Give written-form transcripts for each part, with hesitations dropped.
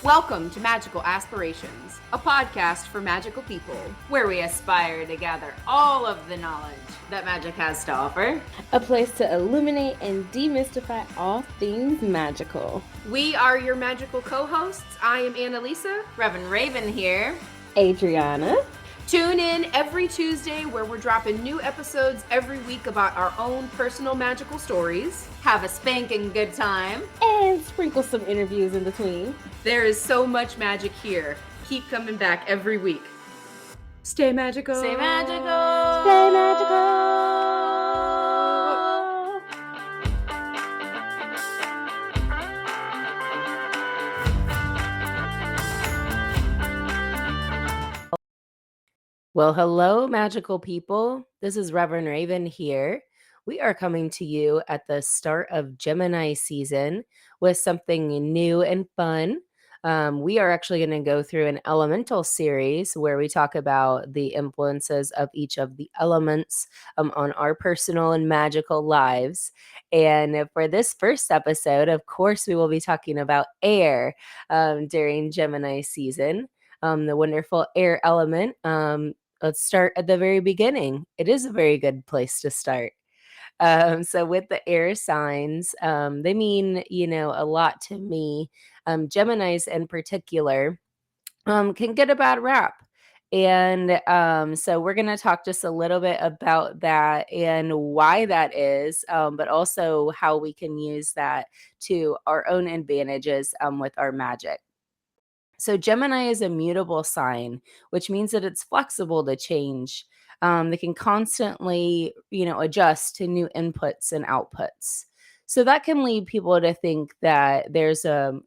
Welcome to Magical Aspirations, a podcast for magical people, where we aspire to gather all of the knowledge that magic has to offer. A place to illuminate and demystify all things magical. We are your magical co-hosts. I am Annalisa. Reverend Raven here. Adriana. Tune in every Tuesday where we're dropping new episodes every week about our own personal magical stories. Have a spanking good time. And sprinkle some interviews in between. There is so much magic here. Keep coming back every week. Stay magical. Stay magical. Stay magical. Well, hello, magical people. This is Reverend Raven here. We are coming to you at the start of Gemini season with something new and fun. We are actually going to go through an elemental series where we talk about the influences of each of the elements on our personal and magical lives. And for this first episode, of course, we will be talking about air during Gemini season. The wonderful air element. Let's start at the very beginning. It is a very good place to start. So with the air signs, they mean, a lot to me. Geminis in particular can get a bad rap. And so we're going to talk just a little bit about that and why that is, but also how we can use that to our own advantages with our magic. So Gemini is a mutable sign, which means that it's flexible to change. They can constantly, adjust to new inputs and outputs. So that can lead people to think that there's a,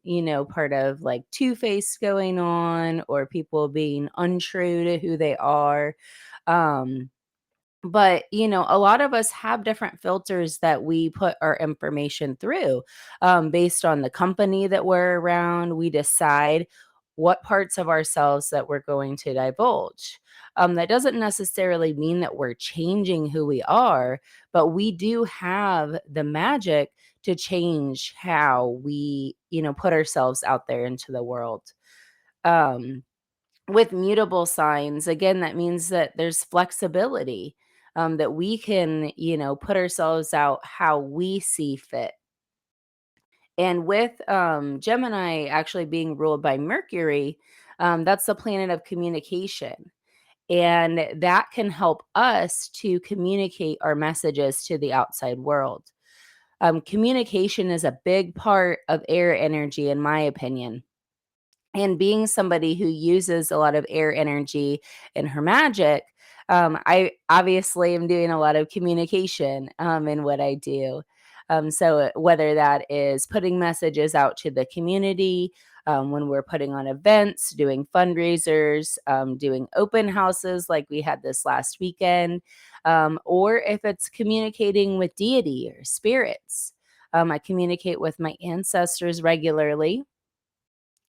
part of like two-face going on or people being untrue to who they are. But, a lot of us have different filters that we put our information through based on the company that we're around. We decide what parts of ourselves that we're going to divulge. That doesn't necessarily mean that we're changing who we are, but we do have the magic to change how we, put ourselves out there into the world. With mutable signs, again, that means that there's flexibility, that we can, put ourselves out how we see fit. And with Gemini actually being ruled by Mercury, that's the planet of communication. And that can help us to communicate our messages to the outside world. Communication is a big part of air energy, in my opinion. And being somebody who uses a lot of air energy in her magic, I obviously am doing a lot of communication in what I do. So whether that is putting messages out to the community, when we're putting on events, doing fundraisers, doing open houses like we had this last weekend, or if it's communicating with deity or spirits. I communicate with my ancestors regularly.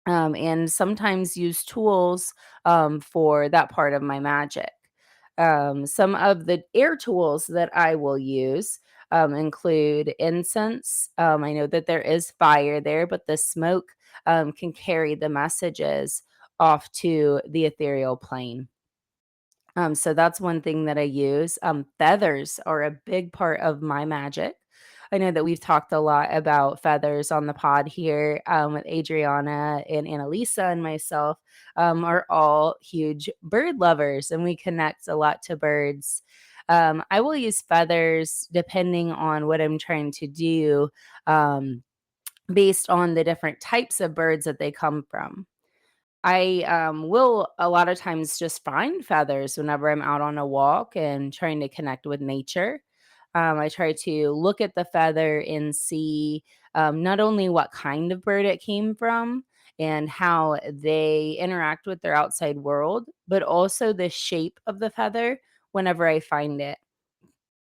And sometimes use tools for that part of my magic. Some of the air tools that I will use include incense. I know that there is fire there, but the smoke can carry the messages off to the ethereal plane. So that's one thing that I use. Feathers are a big part of my magic. I know that we've talked a lot about feathers on the pod here with Adriana and Annalisa and myself are all huge bird lovers and we connect a lot to birds. I will use feathers depending on what I'm trying to do based on the different types of birds that they come from. I will a lot of times just find feathers whenever I'm out on a walk and trying to connect with nature. I try to look at the feather and see not only what kind of bird it came from and how they interact with their outside world, but also the shape of the feather whenever I find it.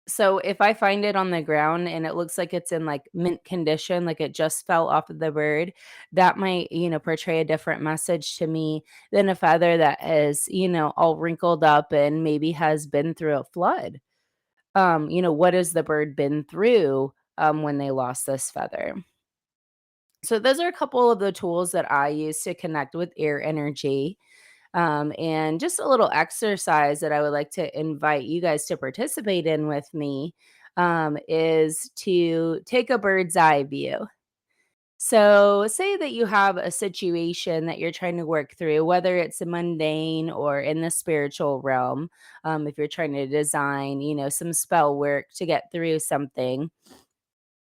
So if I find it on the ground and it looks like it's in like mint condition, like it just fell off of the bird, that might, portray a different message to me than a feather that is, all wrinkled up and maybe has been through a flood. What has the bird been through when they lost this feather? So those are a couple of the tools that I use to connect with air energy. And just a little exercise that I would like to invite you guys to participate in with me is to take a bird's eye view. So, say that you have a situation that you're trying to work through, whether it's a mundane or in the spiritual realm. If you're trying to design, some spell work to get through something,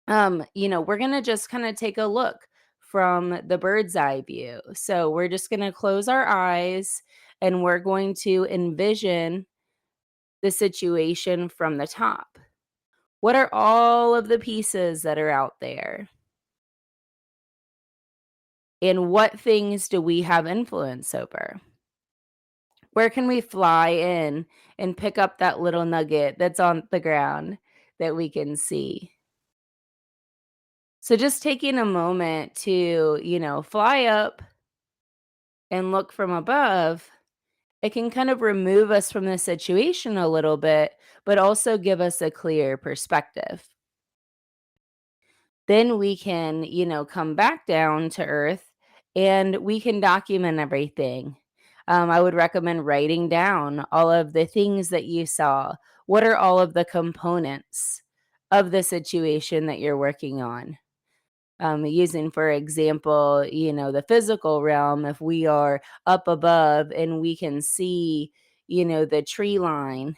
we're going to just kind of take a look from the bird's eye view. So, we're just going to close our eyes and we're going to envision the situation from the top. What are all of the pieces that are out there? And what things do we have influence over? Where can we fly in and pick up that little nugget that's on the ground that we can see? So just taking a moment to, fly up and look from above, it can kind of remove us from the situation a little bit, but also give us a clear perspective. Then we can, come back down to earth and we can document everything. I would recommend writing down all of the things that you saw. What are all of the components of the situation that you're working on? Using, for example, the physical realm, if we are up above and we can see, the tree line,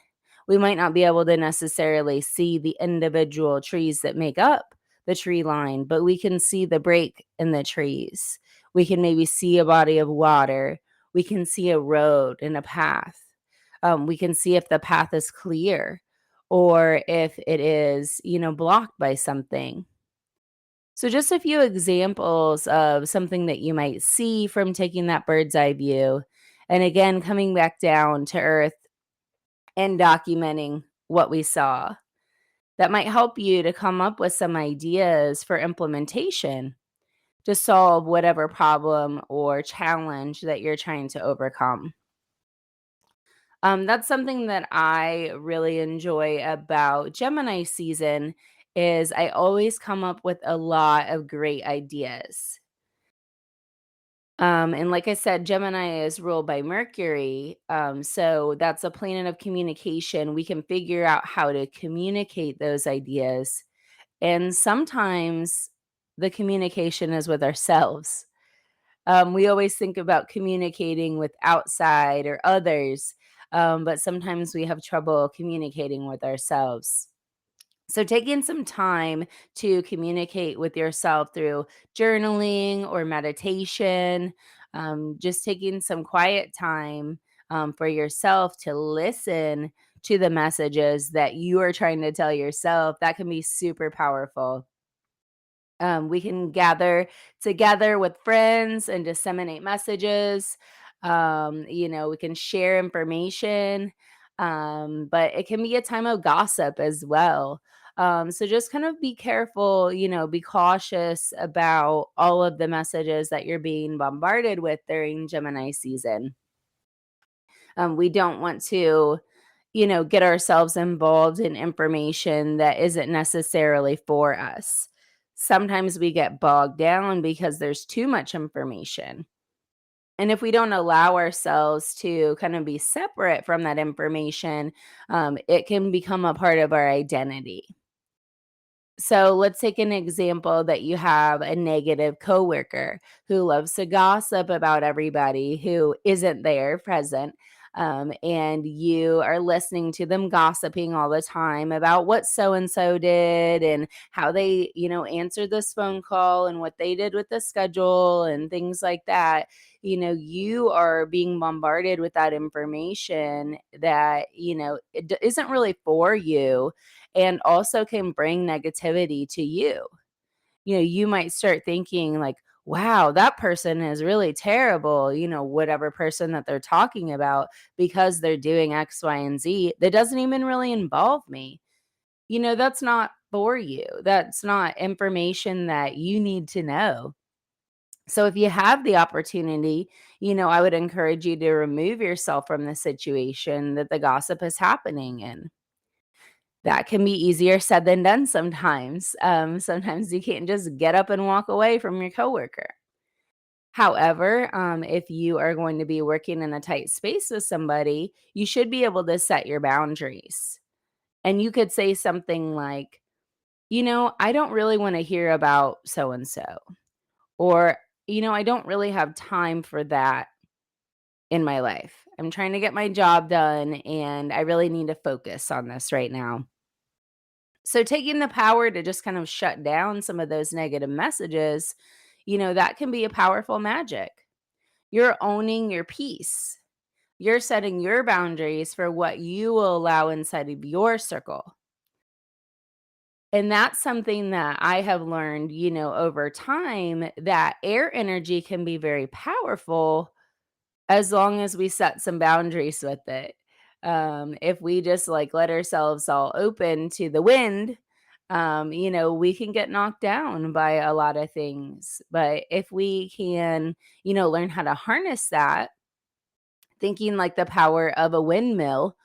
we might not be able to necessarily see the individual trees that make up the tree line, but we can see the break in the trees. We can maybe see a body of water. We can see a road and a path. We can see if the path is clear or if it is, blocked by something. So, just a few examples of something that you might see from taking that bird's eye view. And again, coming back down to earth and documenting what we saw. That might help you to come up with some ideas for implementation to solve whatever problem or challenge that you're trying to overcome. That's something that I really enjoy about Gemini season is I always come up with a lot of great ideas. And like I said, Gemini is ruled by Mercury. So that's a planet of communication. We can figure out how to communicate those ideas. And sometimes the communication is with ourselves. We always think about communicating with outside or others, but sometimes we have trouble communicating with ourselves. So, taking some time to communicate with yourself through journaling or meditation, just taking some quiet time for yourself to listen to the messages that you are trying to tell yourself, that can be super powerful. We can gather together with friends and disseminate messages. We can share information, but it can be a time of gossip as well. So just kind of be careful, be cautious about all of the messages that you're being bombarded with during Gemini season. We don't want to, get ourselves involved in information that isn't necessarily for us. Sometimes we get bogged down because there's too much information. And if we don't allow ourselves to kind of be separate from that information, it can become a part of our identity. So let's take an example that you have a negative coworker who loves to gossip about everybody who isn't there present. And you are listening to them gossiping all the time about what so and so did and how they, answered this phone call and what they did with the schedule and things like that. You are being bombarded with that information that, isn't really for you and also can bring negativity to you. You might start thinking like, wow, that person is really terrible, whatever person that they're talking about because they're doing X, Y, and Z that doesn't even really involve me. That's not for you. That's not information that you need to know. So if you have the opportunity, I would encourage you to remove yourself from the situation that the gossip is happening in. That can be easier said than done sometimes. Sometimes you can't just get up and walk away from your coworker. However, if you are going to be working in a tight space with somebody, you should be able to set your boundaries. And you could say something like, I don't really want to hear about so and so. Or, I don't really have time for that in my life. I'm trying to get my job done and I really need to focus on this right now. So, taking the power to just kind of shut down some of those negative messages, that can be a powerful magic. You're owning your peace. You're setting your boundaries for what you will allow inside of your circle. And that's something that I have learned, over time that air energy can be very powerful as long as we set some boundaries with it. If we just like let ourselves all open to the wind, we can get knocked down by a lot of things. But if we can, learn how to harness that, thinking like the power of a windmill,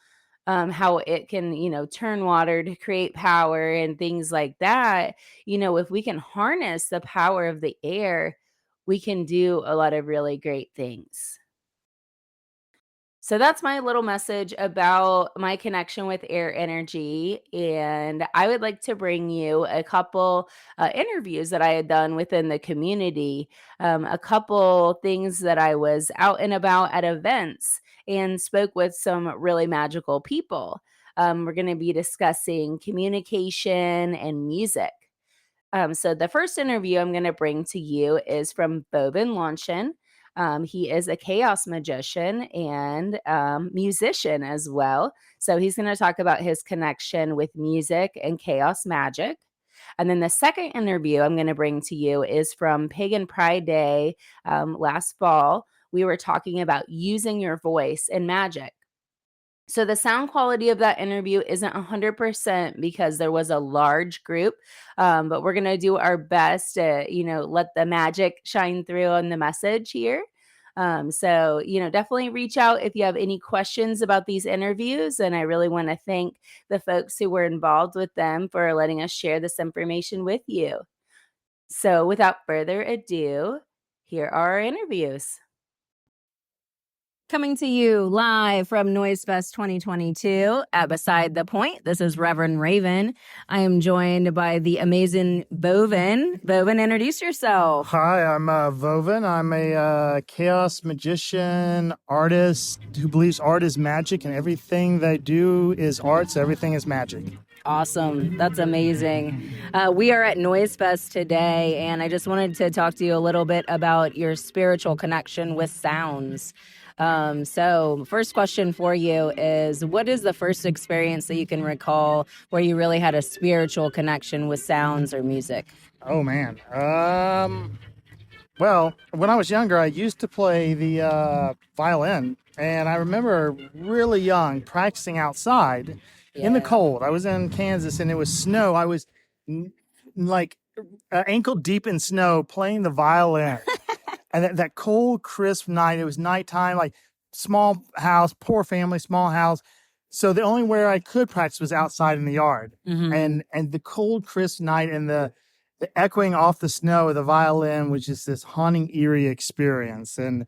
how it can, turn water to create power and things like that. If we can harness the power of the air, we can do a lot of really great things. So that's my little message about my connection with air energy. And I would like to bring you a couple interviews that I had done within the community, a couple things that I was out and about at events and spoke with some really magical people. We're going to be discussing communication and music. So the first interview I'm going to bring to you is from Vovin Lonshin. He is a chaos magician and musician as well. So he's going to talk about his connection with music and chaos magic. And then the second interview I'm going to bring to you is from Pagan Pride Day last fall. We were talking about using your voice in magic. So the sound quality of that interview isn't 100% because there was a large group, but we're going to do our best to, let the magic shine through on the message here. So, definitely reach out if you have any questions about these interviews. And I really want to thank the folks who were involved with them for letting us share this information with you. So without further ado, here are our interviews. Coming to you live from Noise Fest 2022 at Beside the Point. This is Reverend Raven. I am joined by the amazing Vovin. Vovin, introduce yourself. Hi, I'm Vovin. I'm a chaos magician, artist who believes art is magic and everything they do is art, so everything is magic. Awesome. That's amazing. We are at Noise Fest today, and I just wanted to talk to you a little bit about your spiritual connection with sounds. So first question for you is, what is the first experience that you can recall where you really had a spiritual connection with sounds or music? Oh, man. Well, when I was younger, I used to play the violin, and I remember really young practicing outside in the cold. I was in Kansas, and it was snow. I was ankle deep in snow playing the violin. And that cold, crisp night, it was nighttime, like small house, poor family, small house. So the only where I could practice was outside in the yard. Mm-hmm. And the cold, crisp night and the echoing off the snow of the violin was just this haunting, eerie experience. And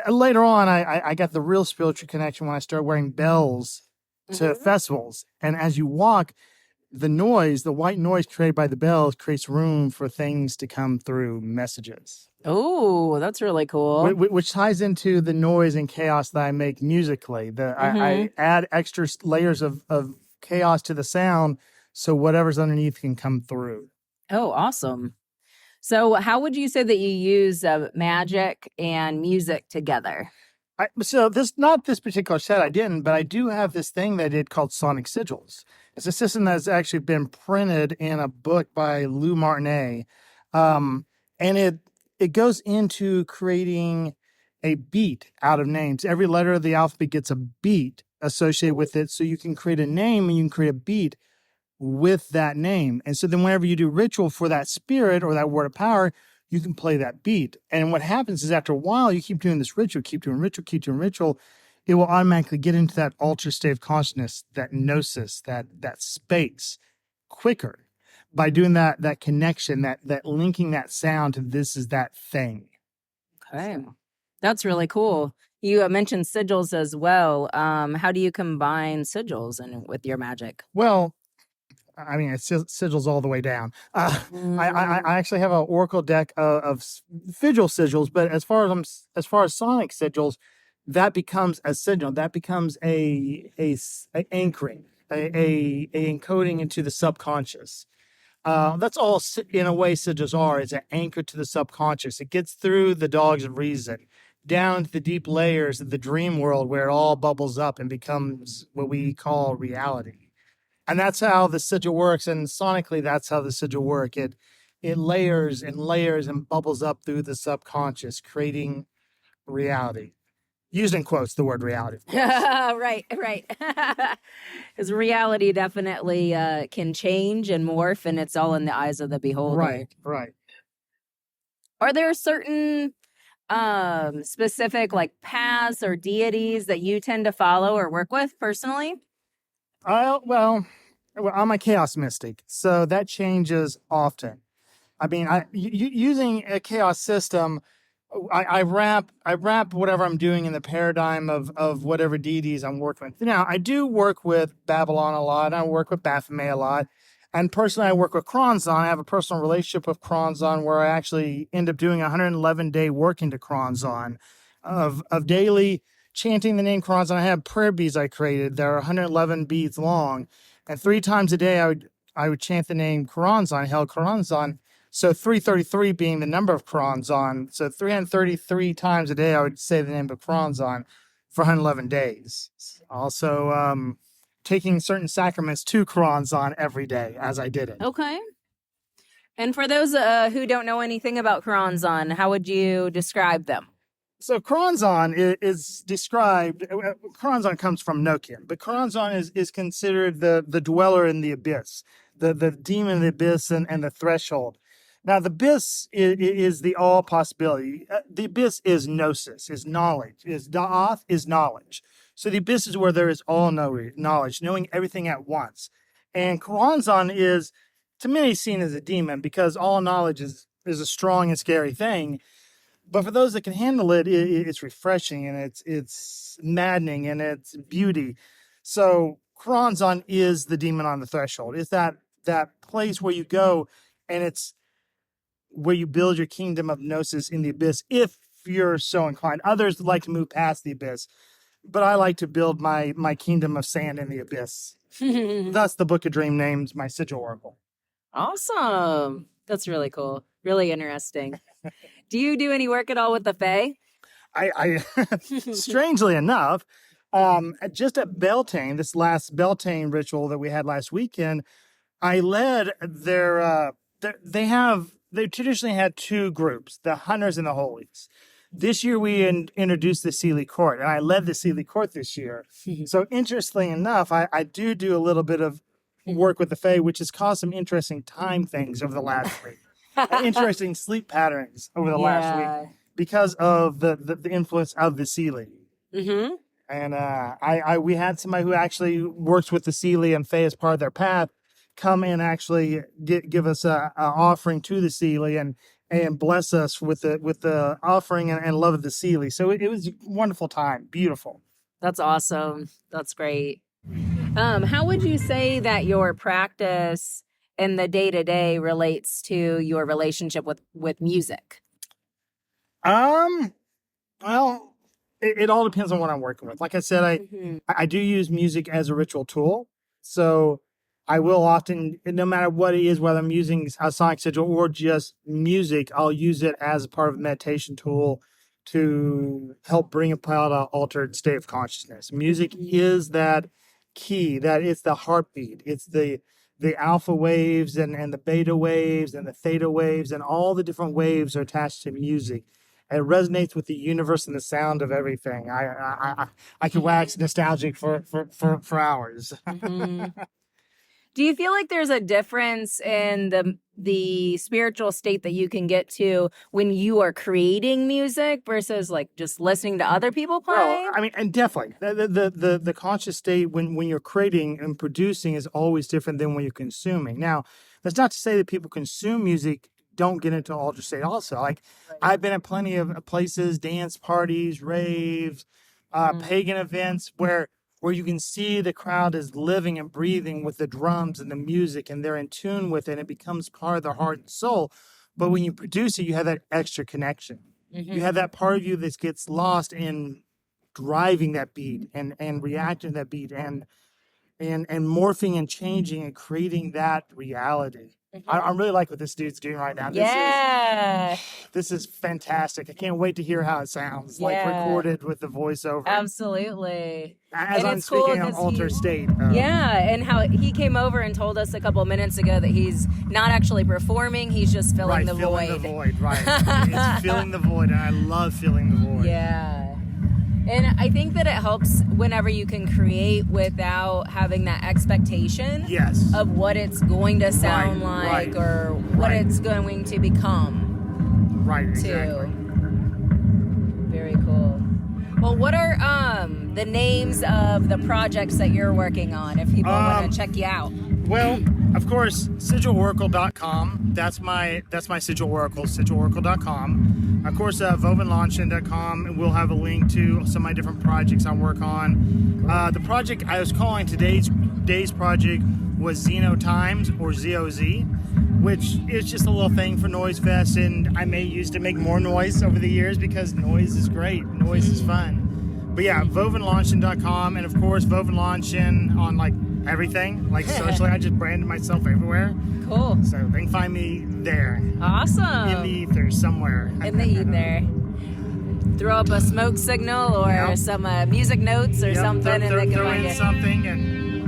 later on, I got the real spiritual connection when I started wearing bells to festivals. And as you walk, the noise, the white noise created by the bells creates room for things to come through, messages. Oh, that's really cool. Which ties into the noise and chaos that I make musically. I add extra layers of chaos to the sound so whatever's underneath can come through. Oh, awesome. So how would you say that you use magic and music together? Not this particular set, I didn't, but I do have this thing that I did called sonic sigils. It's a system that's actually been printed in a book by Lou Martinet. And it goes into creating a beat out of names. Every letter of the alphabet gets a beat associated with it. So you can create a name and you can create a beat with that name. And so then whenever you do ritual for that spirit or that word of power, you can play that beat. And what happens is after a while, you keep doing this ritual, keep doing ritual, it will automatically get into that altered state of consciousness, that gnosis, that space quicker by doing that connection, that linking that sound to this is that thing. Okay. That's really cool. You mentioned sigils as well. How do you combine sigils with your magic? Well, I mean, it's sigils all the way down. I actually have an oracle deck of vigil sigils, but as far as sonic sigils, that becomes a sigil. That becomes a anchoring, a encoding into the subconscious. That's all in a way sigils are. It's an anchor to the subconscious. It gets through the dogs of reason, down to the deep layers of the dream world where it all bubbles up and becomes what we call reality. And that's how the sigil works. And sonically, that's how the sigil work. It layers and layers and bubbles up through the subconscious, creating reality. Used in quotes, the word reality. Right. Because reality definitely can change and morph, and it's all in the eyes of the beholder. Right. Are there certain specific like paths or deities that you tend to follow or work with personally? Well, I'm a chaos mystic, so that changes often. I mean, using a chaos system, I wrap whatever I'm doing in the paradigm of whatever deities I'm working with. Now, I do work with Babylon a lot. I work with Baphomet a lot. And personally, I work with Kronzon. I have a personal relationship with Kronzon where I actually end up doing a 111-day work into Kronzon of daily chanting the name Kronzon. I have prayer beads I created. They're 111 beads long. And 3 times a day, I would chant the name Kronzon, Hail Kronzon. So 333 being the number of Kronzon. So 333 times a day, I would say the name of Kronzon for 111 days. Also, taking certain sacraments to Kronzon every day as I did it. Okay. And for those who don't know anything about Kronzon, how would you describe them? So Kronzon is described, Kronzon comes from Nokian, but Kronzon is considered the dweller in the abyss, the demon in the abyss and the threshold. Now, the abyss is the all possibility. The abyss is gnosis, is knowledge, is da'ath, is knowledge. So the abyss is where there is all knowledge, knowing everything at once. And Kronzon is, to many, seen as a demon because all knowledge is a strong and scary thing. But for those that can handle it, it's refreshing and it's maddening and it's beauty. So Kronzon is the demon on the threshold. It's that place where you go and it's where you build your kingdom of gnosis in the abyss, if you're so inclined. Others like to move past the abyss, but I like to build my kingdom of sand in the abyss. Thus, the Book of Dream names my sigil oracle. Awesome. That's really cool. Really interesting. Do you do any work at all with the Fae? I strangely enough, just at Beltane, this last Beltane ritual that we had last weekend, I led they traditionally had 2 groups, the hunters and the holies. This year we introduced the Seelie Court, and I led the Seelie Court this year. So interestingly enough, I do a little bit of work with the Fae, which has caused some interesting time things over the last week. Interesting sleep patterns over the last week because of the influence of the Seelie. Mm-hmm. And we had somebody who actually works with the Seelie and Fae as part of their path come and actually give us a offering to the Seelie and bless us with the offering and love of the Seelie. So it was a wonderful time. Beautiful. That's awesome. That's great. How would you say that your practice in the day-to-day relates to your relationship with music? Well, it all depends on what I'm working with. Like I said, I do use music as a ritual tool. So I will often, no matter what it is, whether I'm using a sonic sigil or just music, I'll use it as a part of a meditation tool to help bring about an altered state of consciousness. Music is that key, that it's the heartbeat. It's the alpha waves and the beta waves and the theta waves and all the different waves are attached to music. It resonates with the universe and the sound of everything. I can wax nostalgic for hours. Do you feel like there's a difference in the spiritual state that you can get to when you are creating music versus like just listening to other people play? Well, I mean, and definitely the conscious state when you're creating and producing is always different than when you're consuming. Now, that's not to say that people consume music don't get into altered state also. Like I've been at plenty of places, dance parties, raves, pagan events where you can see the crowd is living and breathing with the drums and the music, and they're in tune with it, and it becomes part of their heart and soul. But when you produce it, you have that extra connection. You have that part of you that gets lost in driving that beat and reacting to that beat and morphing and changing and creating that reality. I really like what this dude's doing right now. This is fantastic. I can't wait to hear how it sounds, like recorded with the voiceover. Absolutely. As And I'm it's cool speaking on 'cause altered state. and how he came over and told us a couple of minutes ago that he's not actually performing, he's just filling the filling void. the void, right. It's filling the void, and I love filling the void. Yeah. And I think that it helps whenever you can create without having that expectation Yes. of what it's going to sound Right, like or what it's going to become. Right, Too. exactly. Very cool. Well, what are the names of the projects that you're working on if people want to check you out? Well, of course, sigilworacle.com. That's my sigil oracle, sigilworacle.com. Of course, vovinlonshin.com, and we'll have a link to some of my different projects I work on. The project I was calling today's project was Zeno Times, or ZOZ, which is just a little thing for Noise Fest, and I may use to make more noise over the years because noise is great. Noise is fun. But yeah, vovinlonshin.com, and of course, Vovin Lonshin on like everything, like socially. I just branded myself everywhere. Cool. So they can find me there. Awesome. In the ether somewhere. In the ether. Throw up a smoke signal or some music notes or something, and they can throw find in you. something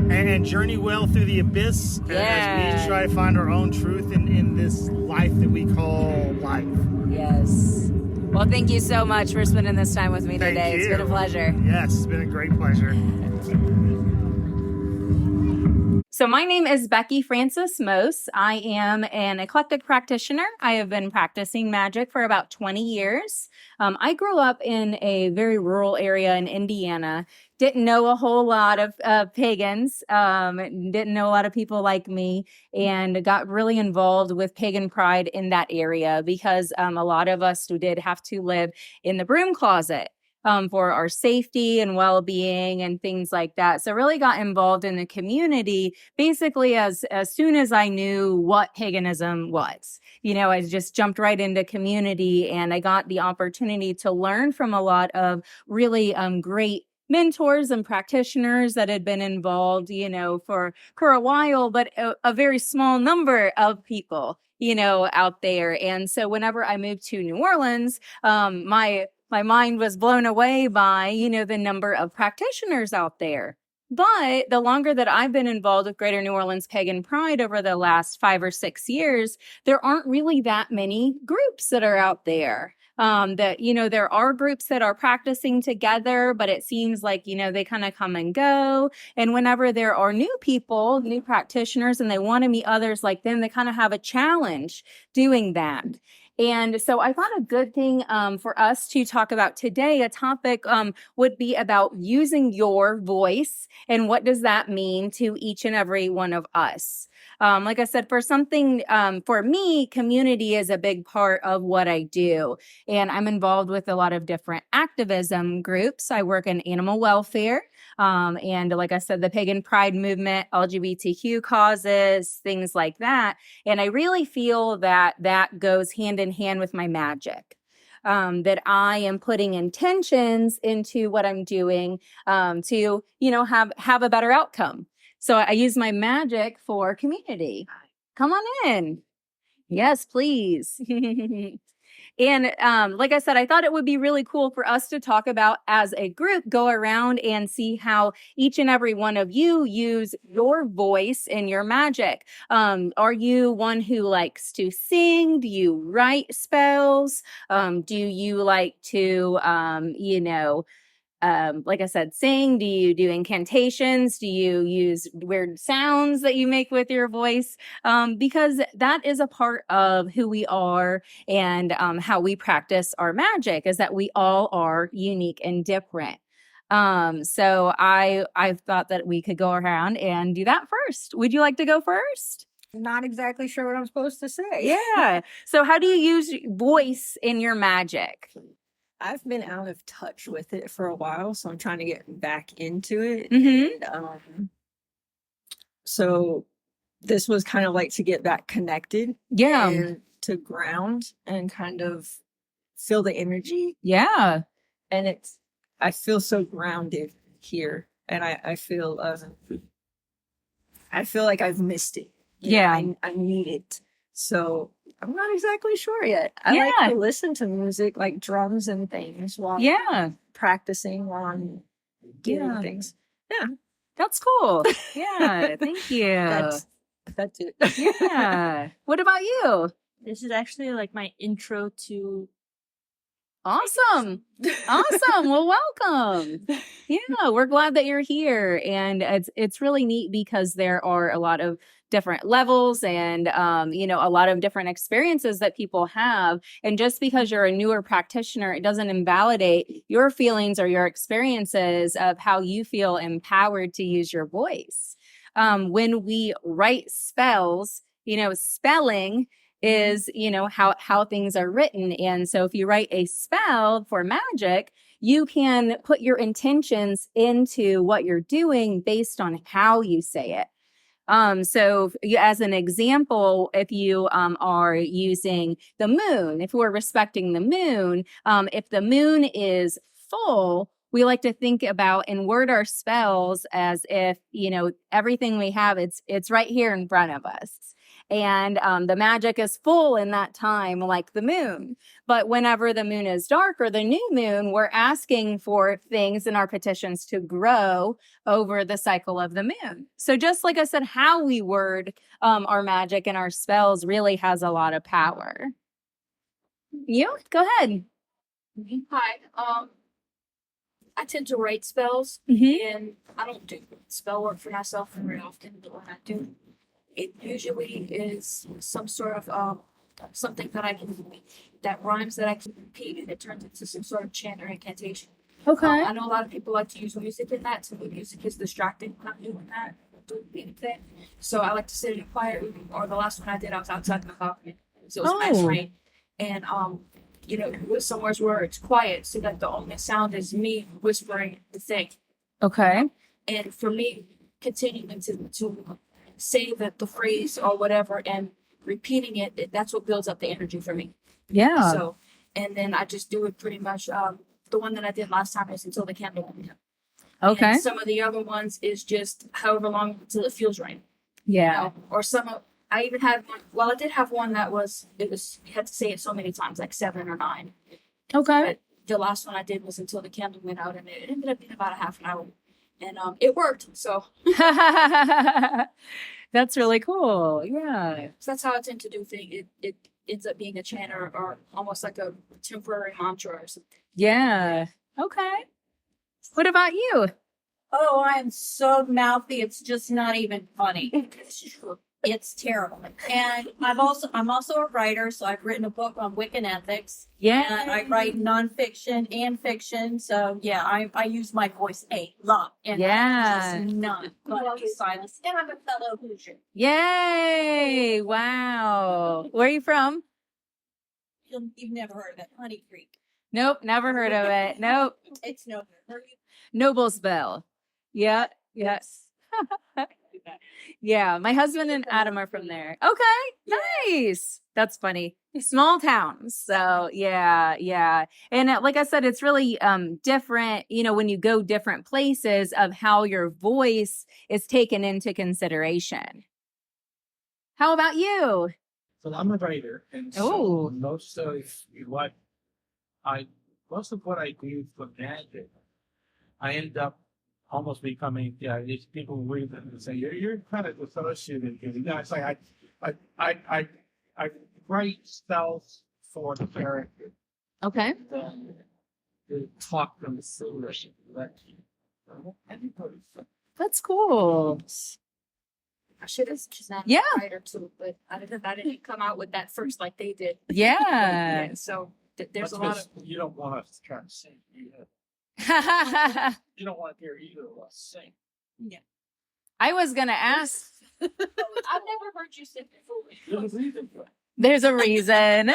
and journey well through the abyss as we try to find our own truth in this life that we call life. Yes. Well, thank you so much for spending this time with me today. Thank you. It's been a pleasure. Yes, it's been a great pleasure. So my name is Becky Francis Mose. I am an eclectic practitioner. I have been practicing magic for about 20 years. I grew up in a very rural area in Indiana. Didn't know a whole lot of pagans, didn't know a lot of people like me, and got really involved with pagan pride in that area because a lot of us did have to live in the broom closet. For our safety and well-being and things like that. So really got involved in the community basically as soon as I knew what paganism was. You know, I just jumped right into community, and I got the opportunity to learn from a lot of really great mentors and practitioners that had been involved, you know, for a while, but a very small number of people, you know, out there. And so whenever I moved to New Orleans, my mind was blown away by, you know, the number of practitioners out there. But the longer that I've been involved with Greater New Orleans Pagan Pride over the last 5 or 6 years, there aren't really that many groups that are out there. That, you know, there are groups that are practicing together, but it seems like, you know, they kind of come and go. And whenever there are new people, new practitioners, and they want to meet others like them, they kind of have a challenge doing that. And so I thought a good thing for us to talk about today, a topic would be about using your voice and what does that mean to each and every one of us. Like I said, for me, community is a big part of what I do. And I'm involved with a lot of different activism groups. I work in animal welfare. And like I said, the pagan pride movement, LGBTQ causes, things like that. And I really feel that that goes hand in hand with my magic. That I am putting intentions into what I'm doing to, you know, have a better outcome. So I use my magic for community. Come on in. Yes, please. And like I said, I thought it would be really cool for us to talk about as a group, go around and see how each and every one of you use your voice in your magic. Are you one who likes to sing? Do you write spells? Do you like to, you know, like I said, sing? Do you do incantations? Do you use weird sounds that you make with your voice? Because that is a part of who we are and how we practice our magic, is that we all are unique and different. So I thought that we could go around and do that first. Would you like to go first? Not exactly sure what I'm supposed to say. Yeah. So how do you use voice in your magic? I've been out of touch with it for a while, so I'm trying to get back into it. Mhm. And so this was kind of like to get back connected Yeah. and to ground and kind of feel the energy. Yeah. And I feel so grounded here, and I feel like I've missed it. Yeah. I need it. So I'm not exactly sure yet. I Yeah. like to listen to music, like drums and things, while Yeah. practicing, while I'm doing Yeah. things. Yeah, That's cool. Yeah. Thank you. that's it. Yeah. What about you? This is actually like my intro to Awesome. Awesome. Well, welcome. Yeah, we're glad that you're here. And it's really neat because there are a lot of different levels and a lot of different experiences that people have. And just because you're a newer practitioner, it doesn't invalidate your feelings or your experiences of how you feel empowered to use your voice. When we write spells, spelling is how things are written. And so if you write a spell for magic, you can put your intentions into what you're doing based on how you say it. So as an example, if you are using the moon, if we're respecting the moon, if the moon is full, we like to think about and word our spells as if, everything we have, it's right here in front of us. And the magic is full in that time, like the moon. But whenever the moon is dark or the new moon, we're asking for things in our petitions to grow over the cycle of the moon. So just like I said, how we word our magic and our spells really has a lot of power. You go ahead. Hi. I tend to write spells, Mm-hmm. and I don't do spell work for myself very often, but when I do, it usually is some sort of something that rhymes that I can repeat, and it turns into some sort of chant or incantation. Okay. I know a lot of people like to use music in that, so the music is distracting when I'm doing that, doing anything. So I like to sit in a quiet room, or the last one I did, I was outside my balcony, so it was nice rain, and with somewhere where it's quiet, so that the only sound is me whispering the thing. Okay. And for me, continuing to say the phrase or whatever and repeating it, that's what builds up the energy for me. Yeah. So, and then I just do it pretty much. The one that I did last time is until the candle went out. Okay. And some of the other ones is just however long until it feels right. Yeah. Or I even had one. Well, I did have one that you had to say it so many times, like 7 or 9. Okay. But the last one I did was until the candle went out, and it ended up being about a half an hour. And it worked. So That's really cool. Yeah. So that's how I tend to do things. It ends up being a chant or almost like a temporary mantra or something. Yeah. Okay. What about you? Oh, I'm so mouthy. It's just not even funny. It's terrible. And I'm also a writer, so I've written a book on Wiccan ethics. Yeah. And I write nonfiction and fiction. So yeah, I use my voice a lot. And Yeah. it's just not funny. Silence. And I'm a fellow Hoosier. Yay. Wow. Where are you from? You've never heard of it. Honey Creek. Nope. Never heard of it. Nope. It's no good. Noblesville. Yeah. Yes. Yeah. My husband and Adam are from there. Okay. Nice. That's funny. Small towns. So yeah. Yeah. And like I said, it's really different, when you go different places of how your voice is taken into consideration. How about you? So I'm a writer, and Oh. so most of what I do for magic, I end up almost becoming these people read them and say you're kind of associated with it. It's like I write spells for the character. Okay. to talk them through it. Anybody. That's cool. I should have just not Yeah. a writer too, but I didn't come out with that first like they did. Yeah. So there's That's a lot of 'cause you don't want us to try to sing either. You don't want to hear either of us sing. I was going to ask. I've never heard you sing before. There's a reason for it. There's a reason.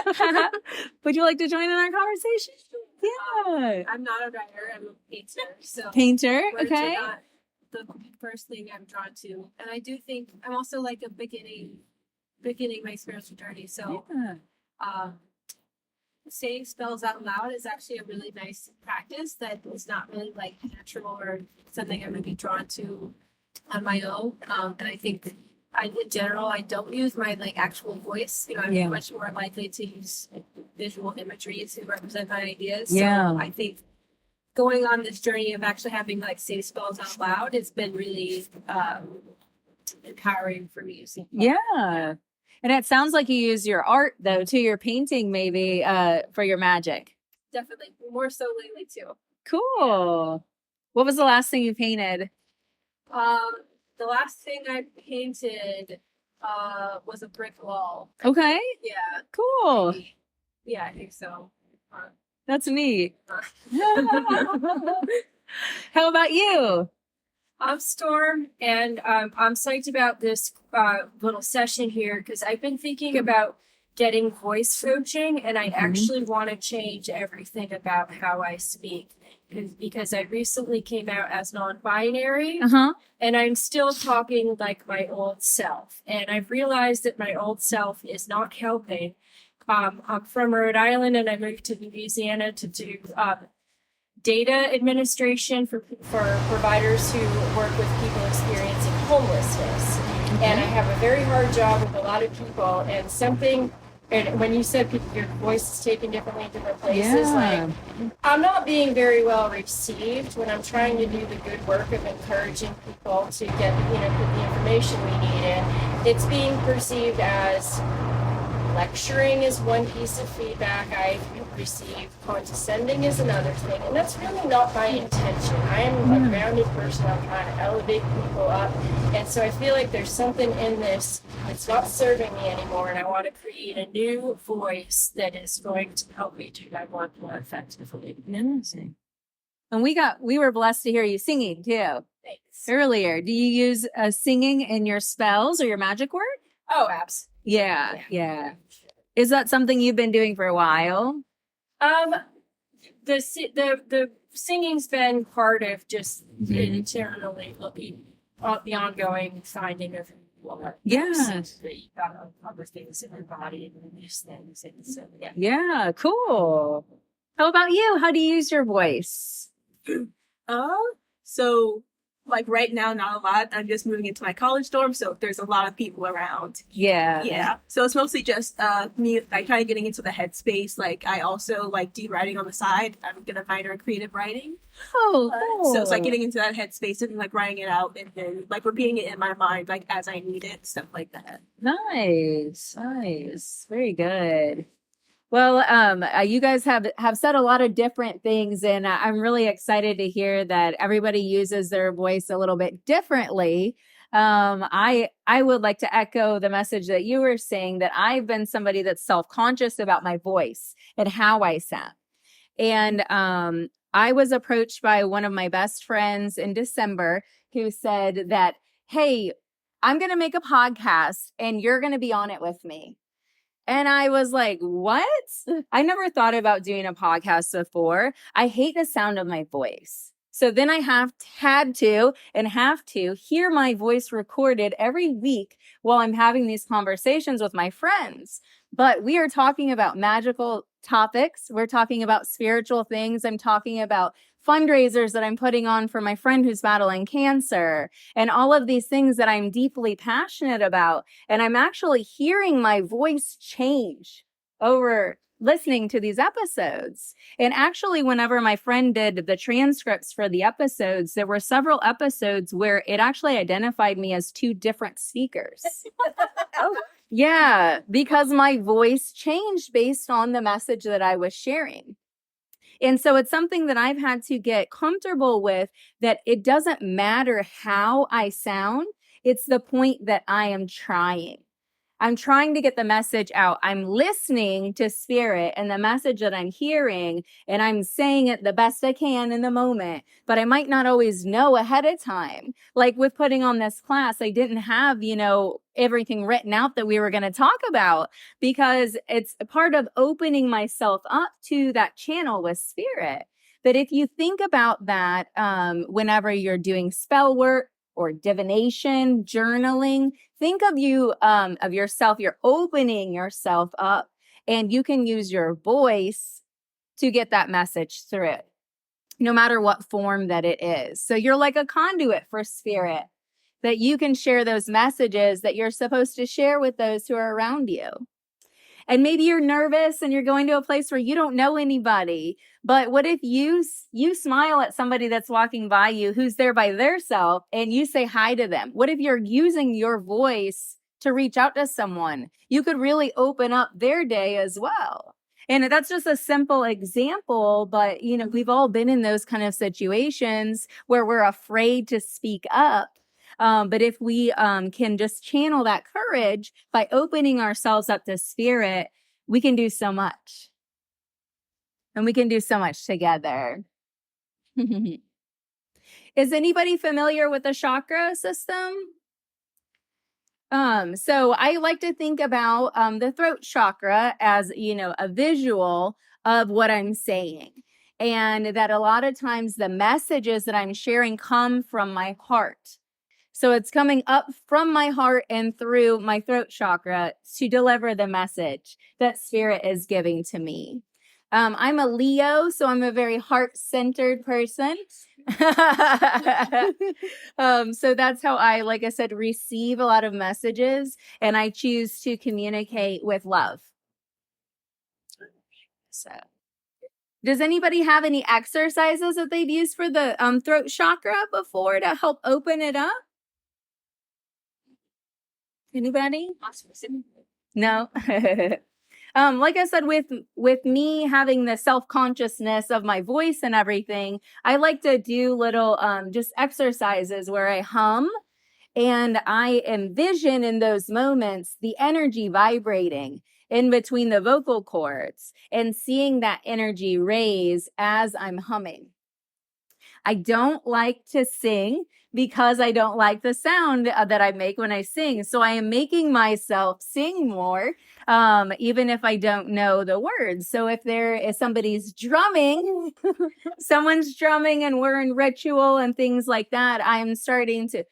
Would you like to join in our conversation? Yeah. I'm not a writer, I'm a painter. So Painter. words are Okay. not the first thing I'm drawn to. And I do think I'm also like a beginning my spiritual journey. So Yeah. saying spells out loud is actually a really nice practice that is not really like natural or something I'm really drawn to on my own. And I think in general, I don't use my like actual voice. You know, I'm Yeah. much more likely to use visual imagery to represent my ideas. Yeah. So I think going on this journey of actually having like say spells out loud has been really empowering for me. Yeah. And it sounds like you use your art though, to your painting maybe for your magic. Definitely more so lately too. Cool. What was the last thing you painted? The last thing I painted was a brick wall. Okay. Yeah. Cool. Yeah, I think so. That's neat. How about you? I'm Storm, and I'm psyched about this little session here because I've been thinking about getting voice coaching, and I actually want to change everything about how I speak because I recently came out as non-binary, and I'm still talking like my old self, and I've realized that my old self is not helping. I'm from Rhode Island, and I moved to Louisiana to do data administration for providers who work with people experiencing homelessness. And I have a very hard job with a lot of people, and when you said your voice is taken differently in different places, like I'm not being very well received when I'm trying to do the good work of encouraging people to get, put the information we need in. It's being perceived as lecturing is one piece of feedback I've received. Condescending is another thing, and that's really not my intention. I am a grounded person. I'm trying to elevate people up, and so I feel like there's something in this that's not serving me anymore, and I want to create a new voice that is going to help me do my work more effectively. Amazing. And we were blessed to hear you singing too. Thanks. Earlier. Do you use singing in your spells or your magic work? Oh, abs. Yeah. Is that something you've been doing for a while? The singing's been part of just internally looking at the ongoing finding of what other things in your body and these things, and so Yeah, cool. How about you? How do you use your voice? So like right now, not a lot. I'm just moving into my college dorm, so there's a lot of people around. Yeah. So it's mostly just me like kind of getting into the headspace. Like I also like do writing on the side. I'm gonna minor in creative writing. Oh, cool. So it's like getting into that headspace and like writing it out and then like repeating it in my mind like as I need it, stuff like that. Nice. Very good. Well, you guys have said a lot of different things, and I'm really excited to hear that everybody uses their voice a little bit differently. I would like to echo the message that you were saying, that I've been somebody that's self-conscious about my voice and how I sound. And I was approached by one of my best friends in December who said that, hey, I'm going to make a podcast and you're going to be on it with me. And I was like, what? I never thought about doing a podcast before. I hate the sound of my voice. So then I have to hear my voice recorded every week while I'm having these conversations with my friends. But we are talking about magical topics. We're talking about spiritual things. I'm talking about fundraisers that I'm putting on for my friend who's battling cancer and all of these things that I'm deeply passionate about. And I'm actually hearing my voice change over listening to these episodes. And actually, whenever my friend did the transcripts for the episodes, there were several episodes where it actually identified me as two different speakers. Yeah, because my voice changed based on the message that I was sharing. And so it's something that I've had to get comfortable with, that it doesn't matter how I sound. It's the point that I am trying. I'm trying to get the message out. I'm listening to spirit and the message that I'm hearing, and I'm saying it the best I can in the moment, but I might not always know ahead of time. Like with putting on this class, I didn't have, everything written out that we were going to talk about, because it's a part of opening myself up to that channel with spirit. But if you think about that, whenever you're doing spell work or divination, journaling, think of yourself, you're opening yourself up, and you can use your voice to get that message through, no matter what form that it is. So you're like a conduit for spirit, that you can share those messages that you're supposed to share with those who are around you. And maybe you're nervous and you're going to a place where you don't know anybody. But what if you smile at somebody that's walking by you who's there by their self, and you say hi to them? What if you're using your voice to reach out to someone? You could really open up their day as well. And that's just a simple example, but we've all been in those kind of situations where we're afraid to speak up. But if we can just channel that courage by opening ourselves up to spirit, we can do so much. And we can do so much together. Is anybody familiar with the chakra system? So I like to think about the throat chakra as, a visual of what I'm saying. And that a lot of times the messages that I'm sharing come from my heart. So it's coming up from my heart and through my throat chakra to deliver the message that spirit is giving to me. I'm a Leo, so I'm a very heart-centered person. So that's how I, like I said, receive a lot of messages, and I choose to communicate with love. So does anybody have any exercises that they've used for the throat chakra before to help open it up? Anybody? No. Like I said, with me having the self-consciousness of my voice and everything, I like to do little just exercises where I hum, and I envision in those moments the energy vibrating in between the vocal cords and seeing that energy raise as I'm humming. I don't like to sing because I don't like the sound that I make when I sing. So I am making myself sing more, even if I don't know the words. So if there is somebody's drumming, someone's drumming and we're in ritual and things like that, I'm starting to,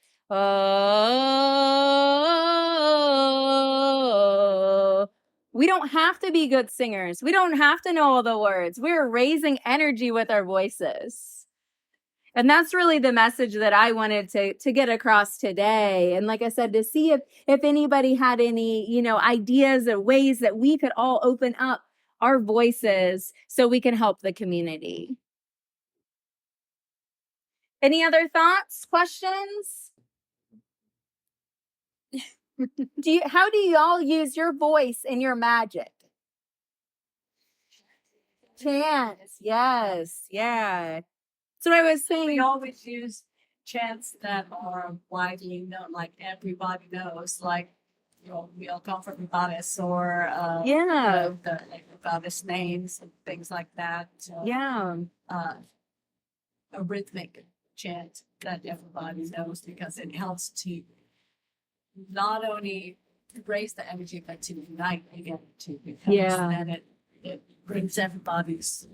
we don't have to be good singers. We don't have to know all the words. We're raising energy with our voices. And that's really the message that I wanted to get across today. And like I said, to see if anybody had any, ideas or ways that we could all open up our voices so we can help the community. Any other thoughts, questions? How do you all use your voice in your magic? Chants, yes, yeah. So I was saying, we always use chants that are widely known, like everybody knows, like we all come from the goddess, or the goddess names and things like that. A rhythmic chant that everybody knows, because it helps to not only raise the energy but to unite again too, because then it brings everybody's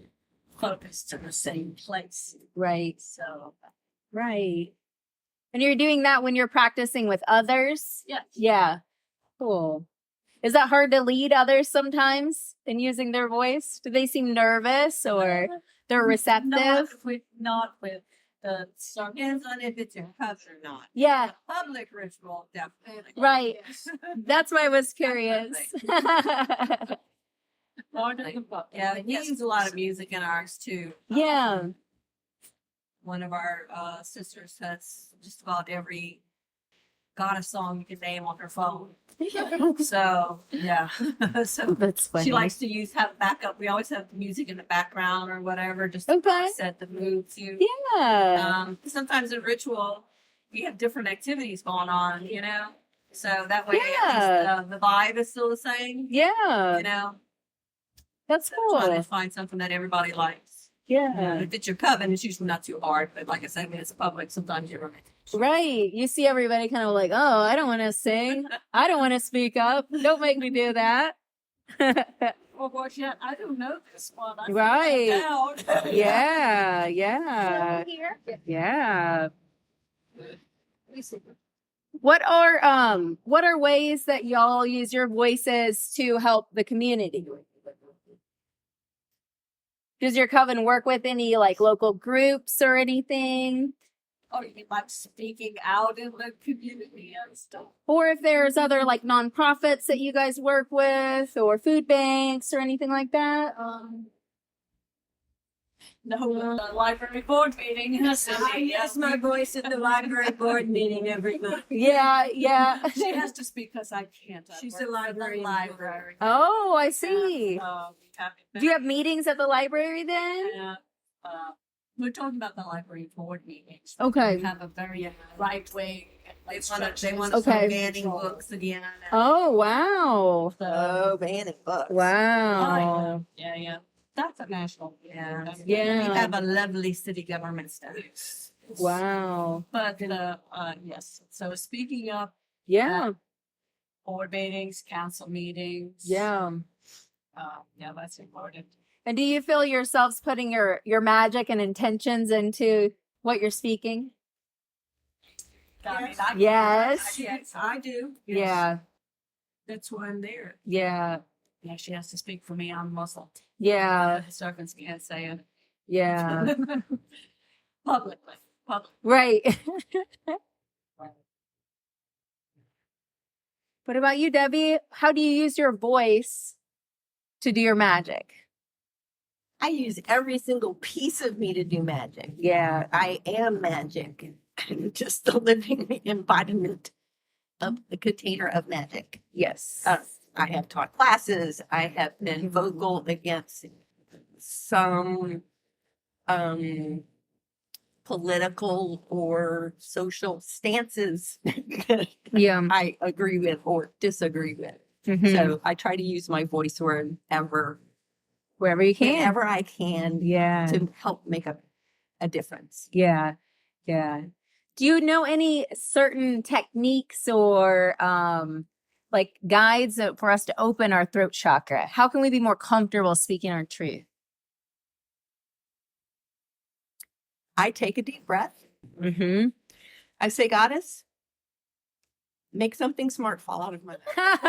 focus to the same place. Right. So, right. And you're doing that when you're practicing with others? yes. Yeah. Cool. Is that hard to lead others sometimes in using their voice? Do they seem nervous or they're receptive? Not with the song. Depends on if it's your cousin or not. Yeah. The public ritual, definitely. Right. That's why I was curious. Yeah, we use a lot of music in ours too. Yeah. One of our sisters has just about every goddess song you can name on her phone. So yeah, so That's funny. she likes to have backup. We always have music in the background or whatever, just to Okay. set the mood too. Yeah. Sometimes in ritual, we have different activities going on, you know, so that way Yeah. the vibe is still the same. Yeah. You know, That's trying to cool. find something that everybody likes. Yeah. If it's your coven, it's usually not too hard. But like I said, when it's public, sometimes you're Right. You see everybody kind of like, oh, I don't want to sing. I don't want to speak up. Don't make me do that. well, watch out. I don't know this one. I Right. down. Yeah. Yeah. Yeah. What are ways that y'all use your voices to help the community? Does your coven work with any like local groups or anything? Oh, you mean like speaking out in the community and stuff? Or if there's other like nonprofits that you guys work with or food banks or anything like that? No, the library board meeting. I use my voice at the library board meeting every month. Yeah, yeah. She has to speak because I can't. She's I a work for the librarian. library. Oh, I see. We have Do you have meetings at the library then? we're talking about the library board meetings. Okay. We have a very right wing. They want to Okay. start banning books again. Oh, wow. Oh, banning books. Wow. Yeah. That's a national. Yeah. Yeah. We have a lovely city government staff. Wow. But yes. So speaking of Yeah. board meetings, council meetings. Yeah. Yeah, that's important. And do you feel yourselves putting your magic and intentions into what you're speaking? Yes. Yes, I do. Yes. Yeah. That's why I'm there. Yeah. Yeah, she has to speak for me. I'm Muslim. Yeah. Servants can't say it. Yeah. Publicly. Right. What about you, Debbie? How do you use your voice to do your magic? I use every single piece of me to do magic. Yeah. I am magic. I'm just the living embodiment of the container of magic. Yes. I have taught classes. I have been vocal against some political or social stances Yeah. I agree with or disagree with. Mhm. So I try to use my voice wherever Wherever you can. whenever I can Yeah. to help make a difference. Yeah. Yeah. Do you know any certain techniques or like guides for us to open our throat chakra? How can we be more comfortable speaking our truth? I take a deep breath. Mm-hmm. I say, Goddess, make something smart fall out of my mouth.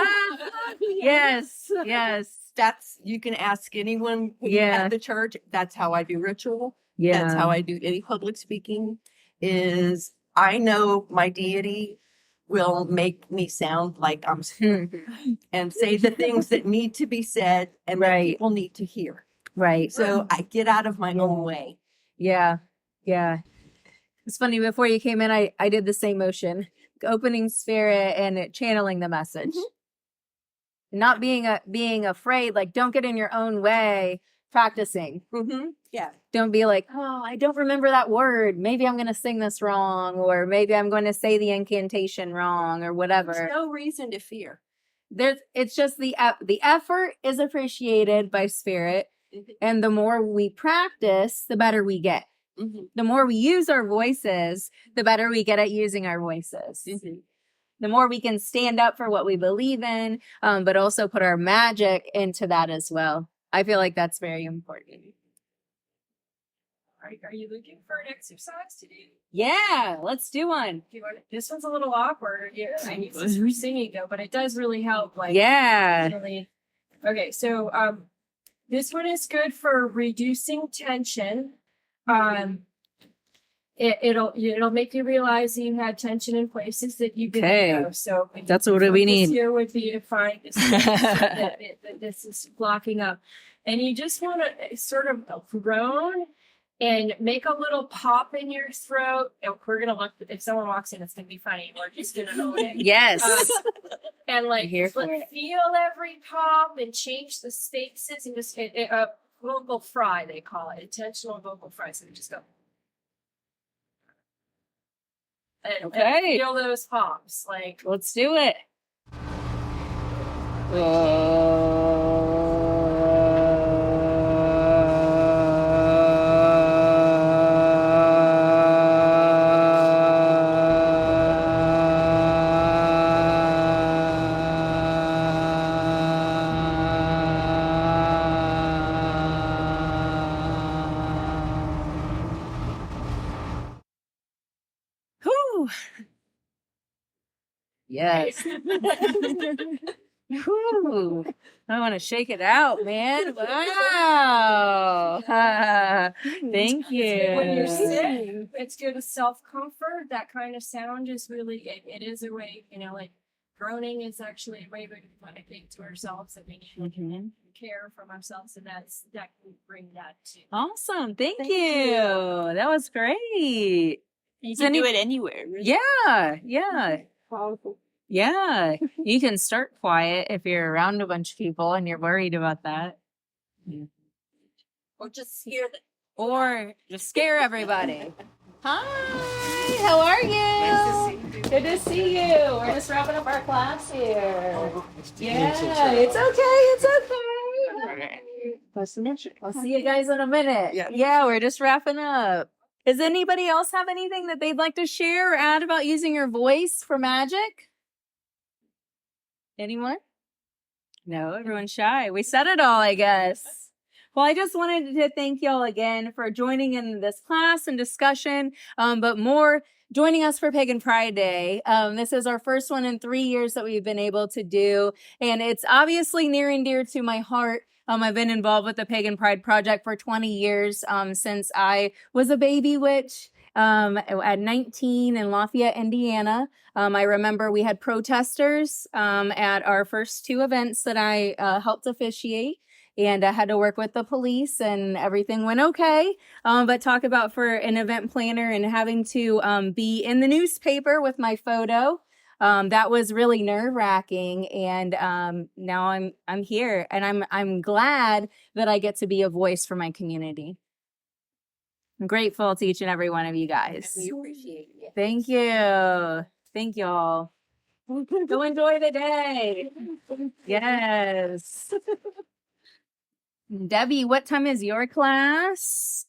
Yes. Yes. That's, you can ask anyone Yeah. at the church. That's how I do ritual. Yeah. That's how I do any public speaking is I know my deity will make me sound like I'm and say the things that need to be said and that Right. people need to hear. Right. So I get out of my own way. Yeah. Yeah. It's funny. Before you came in, I did the same motion, opening spirit and channeling the message. Not being afraid, like don't get in your own way, practicing. Yeah. Don't be like, oh, I don't remember that word. Maybe I'm going to sing this wrong, or maybe I'm going to say the incantation wrong, or whatever. There's no reason to fear. It's just the effort is appreciated by spirit, and the more we practice, the better we get. The more we use our voices, the better we get at using our voices. The more we can stand up for what we believe in, but also put our magic into that as well. I feel like that's very important. Are you looking for an exercise to do? Yeah, let's do one. This one's a little awkward. Yeah, I use this for singing though, but it does really help. Like, Yeah. really. Okay, so this one is good for reducing tension. It'll make you realize you had tension in places that you didn't Okay. know. So That's what we need. Here would be to find this, that this is blocking up, and you just want to sort of groan and make a little pop in your throat. And we're gonna look. If someone walks in, it's gonna be funny. We're just gonna own it. Yes. And like Here for feel every pop and change the spaces and just vocal fry, they call it, intentional vocal fry. So we just go. And feel those pops. Like, let's do it. Whew. Yes. Whew. I want to shake it out, man. Wow. Thank you. When you're sick, it's good to self-comfort. That kind of sound is really, it is a way, like groaning is actually a way we I think to ourselves that we need to care from ourselves, and that can bring that too. Awesome. Thank you. That was great. You can do it anywhere. Really. Yeah. Powerful. Yeah. You can start quiet if you're around a bunch of people and you're worried about that. Yeah. Or just hear the Or just scare everybody. Hi, how are you? Nice to see you. Good to see you. We're just wrapping up our class here. Yeah, it's okay. Nice to meet you. I'll see you guys in a minute. Yeah, we're just wrapping up. Does anybody else have anything that they'd like to share or add about using your voice for magic? Anyone? No, everyone's shy. We said it all, I guess. Well, I just wanted to thank y'all again for joining in this class and discussion, but more joining us for Pagan Pride Day. This is our first one in 3 years that we've been able to do, and it's obviously near and dear to my heart. I've been involved with the Pagan Pride Project for 20 years, since I was a baby witch at 19 in Lafayette, Indiana. I remember we had protesters at our first 2 events that I helped officiate. And I had to work with the police and everything went okay. But talk about for an event planner and having to be in the newspaper with my photo. That was really nerve-wracking. And now I'm here and I'm glad that I get to be a voice for my community. I'm grateful to each and every one of you guys. We appreciate it. Thank you. Thank y'all. Go enjoy the day. Yes. Debbie, what time is your class?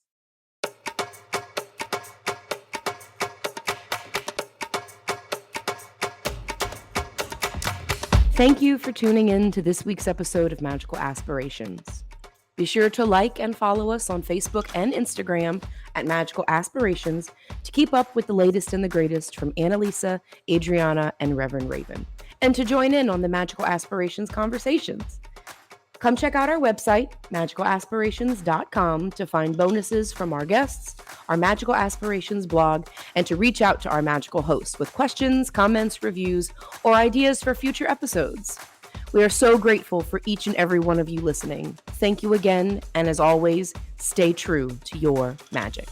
Thank you for tuning in to this week's episode of Magical Aspirations. Be sure to like and follow us on Facebook and Instagram at Magical Aspirations to keep up with the latest and the greatest from Annalisa, Adriana, and Reverend Raven, and to join in on the Magical Aspirations conversations. Come check out our website, magicalaspirations.com, to find bonuses from our guests, our Magical Aspirations blog, and to reach out to our magical hosts with questions, comments, reviews, or ideas for future episodes. We are so grateful for each and every one of you listening. Thank you again, and as always, stay true to your magic.